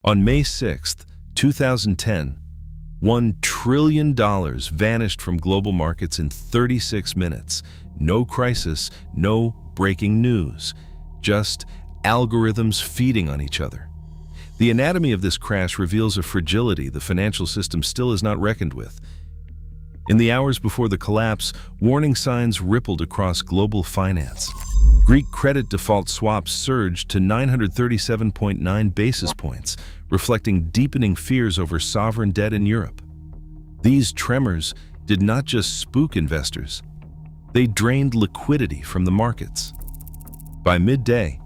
On May 6, 2010, $1 trillion vanished from global markets in 36 minutes. No crisis, no breaking news, just algorithms feeding on each other. The anatomy of this crash reveals a fragility the financial system still has not reckoned with. In the hours before the collapse, warning signs rippled across global finance. Greek credit default swaps surged to 937.9 basis points, reflecting deepening fears over sovereign debt in Europe. These tremors did not just spook investors, they drained liquidity from the markets. By midday,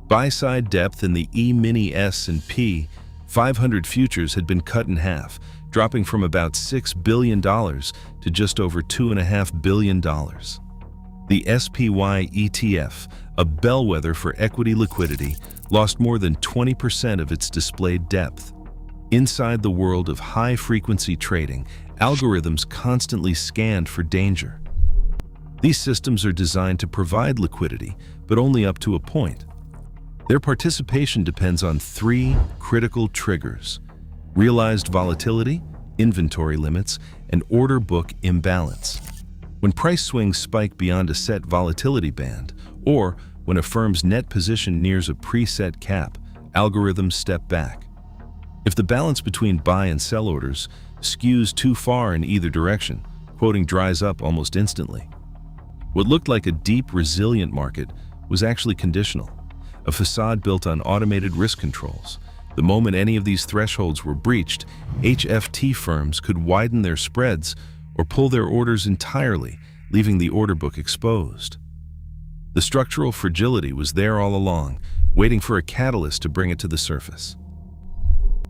buy-side depth in the E-mini S&P 500 futures had been cut in half, dropping from about $6 billion to just over $2.5 billion. The SPY ETF, a bellwether for equity liquidity, lost more than 20% of its displayed depth. Inside the world of high-frequency trading, algorithms constantly scanned for danger. These systems are designed to provide liquidity, but only up to a point. Their participation depends on three critical triggers: realized volatility, inventory limits, and order book imbalance. When price swings spike beyond a set volatility band, or when a firm's net position nears a preset cap, algorithms step back. If the balance between buy and sell orders skews too far in either direction, quoting dries up almost instantly. What looked like a deep, resilient market was actually conditional, a facade built on automated risk controls. The moment any of these thresholds were breached, HFT firms could widen their spreads or pull their orders entirely, leaving the order book exposed. The structural fragility was there all along, waiting for a catalyst to bring it to the surface.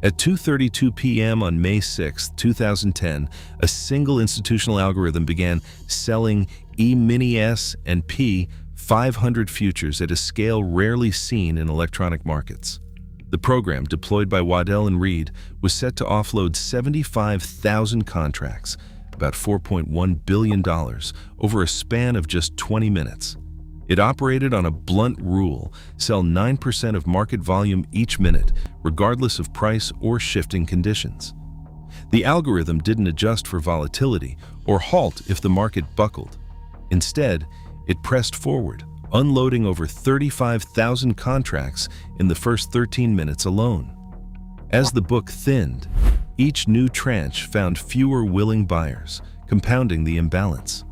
At 2:32 p.m. on May 6, 2010, a single institutional algorithm began selling E-mini S&P 500 futures at a scale rarely seen in electronic markets. The program, deployed by Waddell & Reed, was set to offload 75,000 contracts, about $4.1 billion, over a span of just 20 minutes. It operated on a blunt rule: sell 9% of market volume each minute, regardless of price or shifting conditions. The algorithm didn't adjust for volatility or halt if the market buckled. Instead, it pressed forward, unloading over 35,000 contracts in the first 13 minutes alone. As the book thinned, each new tranche found fewer willing buyers, compounding the imbalance.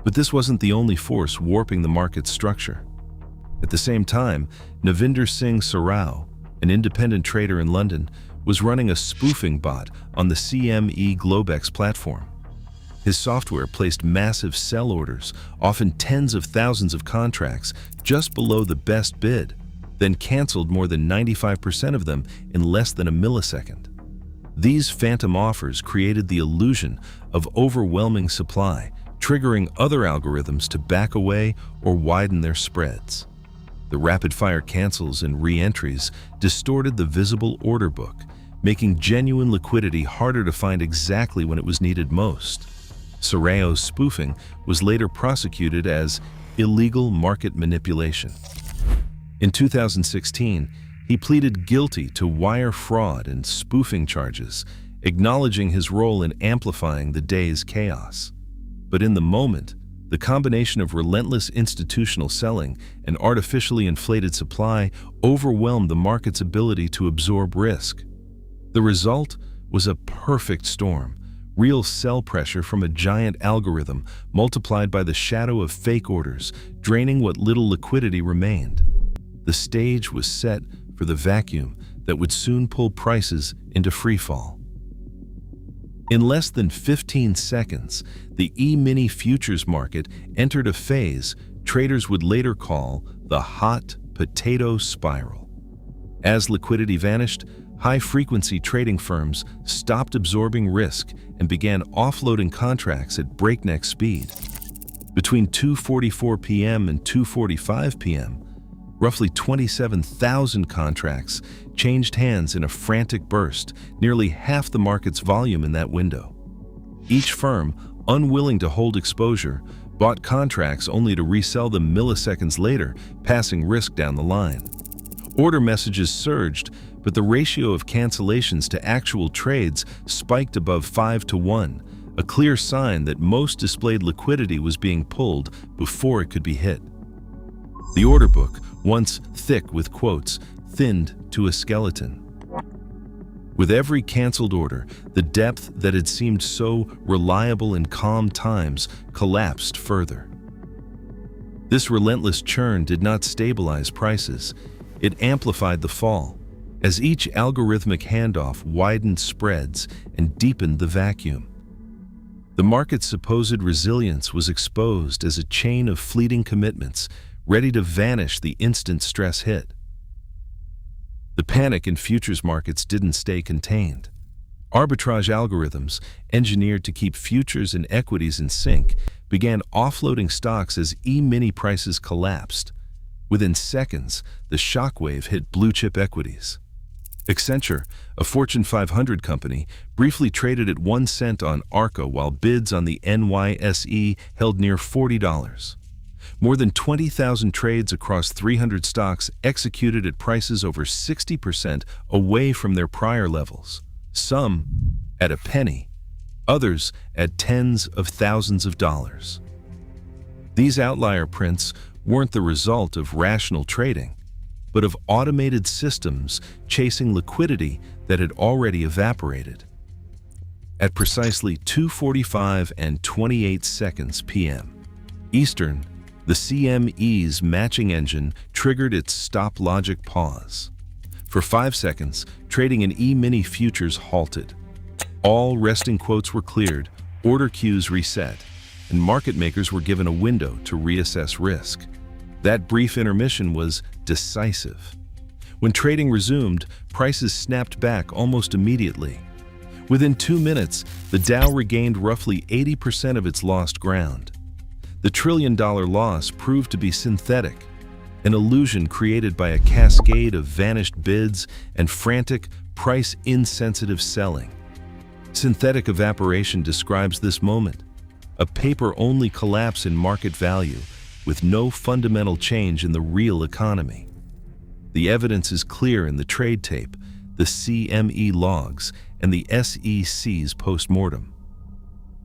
But this wasn't the only force warping the market's structure. At the same time, Navinder Singh Sarao, an independent trader in London, was running a spoofing bot on the CME Globex platform. His software placed massive sell orders, often tens of thousands of contracts, just below the best bid, then canceled more than 95% of them in less than a millisecond. These phantom offers created the illusion of overwhelming supply, triggering other algorithms to back away or widen their spreads. The rapid-fire cancels and re-entries distorted the visible order book, making genuine liquidity harder to find exactly when it was needed most. Sarao's spoofing was later prosecuted as illegal market manipulation. In 2016, he pleaded guilty to wire fraud and spoofing charges, acknowledging his role in amplifying the day's chaos. But in the moment, the combination of relentless institutional selling and artificially inflated supply overwhelmed the market's ability to absorb risk. The result was a perfect storm: real sell pressure from a giant algorithm multiplied by the shadow of fake orders, draining what little liquidity remained. The stage was set for the vacuum that would soon pull prices into freefall. In less than 15 seconds, the E-mini futures market entered a phase traders would later call the hot potato spiral. As liquidity vanished, high-frequency trading firms stopped absorbing risk and began offloading contracts at breakneck speed. Between 2:44 p.m. and 2:45 p.m., roughly 27,000 contracts changed hands in a frantic burst, nearly half the market's volume in that window. Each firm, unwilling to hold exposure, bought contracts only to resell them milliseconds later, passing risk down the line. Order messages surged, but the ratio of cancellations to actual trades spiked above 5-to-1, a clear sign that most displayed liquidity was being pulled before it could be hit. The order book, once thick with quotes, thinned to a skeleton. With every canceled order, the depth that had seemed so reliable in calm times collapsed further. This relentless churn did not stabilize prices. It amplified the fall, as each algorithmic handoff widened spreads and deepened the vacuum. The market's supposed resilience was exposed as a chain of fleeting commitments, ready to vanish the instant stress hit. The panic in futures markets didn't stay contained. Arbitrage algorithms, engineered to keep futures and equities in sync, began offloading stocks as E-mini prices collapsed. Within seconds, the shockwave hit blue-chip equities. Accenture, a Fortune 500 company, briefly traded at 1 cent on ARCA while bids on the NYSE held near $40. More than 20,000 trades across 300 stocks executed at prices over 60% away from their prior levels. Some at a penny, others at tens of thousands of dollars. These outlier prints weren't the result of rational trading, but of automated systems chasing liquidity that had already evaporated. At precisely 2:45 and 28 seconds p.m. Eastern, the CME's matching engine triggered its stop logic pause. For 5 seconds, trading in E-mini futures halted. All resting quotes were cleared, order queues reset, and market makers were given a window to reassess risk. That brief intermission was decisive. When trading resumed, prices snapped back almost immediately. Within 2 minutes, the Dow regained roughly 80% of its lost ground. The trillion-dollar loss proved to be synthetic, an illusion created by a cascade of vanished bids and frantic, price-insensitive selling. Synthetic evaporation describes this moment, a paper-only collapse in market value with no fundamental change in the real economy. The evidence is clear in the trade tape, the CME logs, and the SEC's postmortem.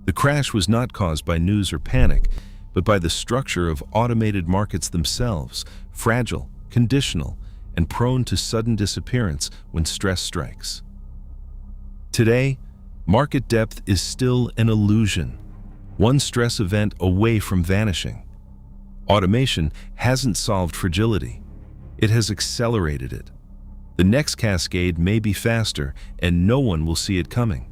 The crash was not caused by news or panic, but by the structure of automated markets themselves, fragile, conditional, and prone to sudden disappearance when stress strikes. Today, market depth is still an illusion, one stress event away from vanishing. Automation hasn't solved fragility. It has accelerated it. The next cascade may be faster, and no one will see it coming.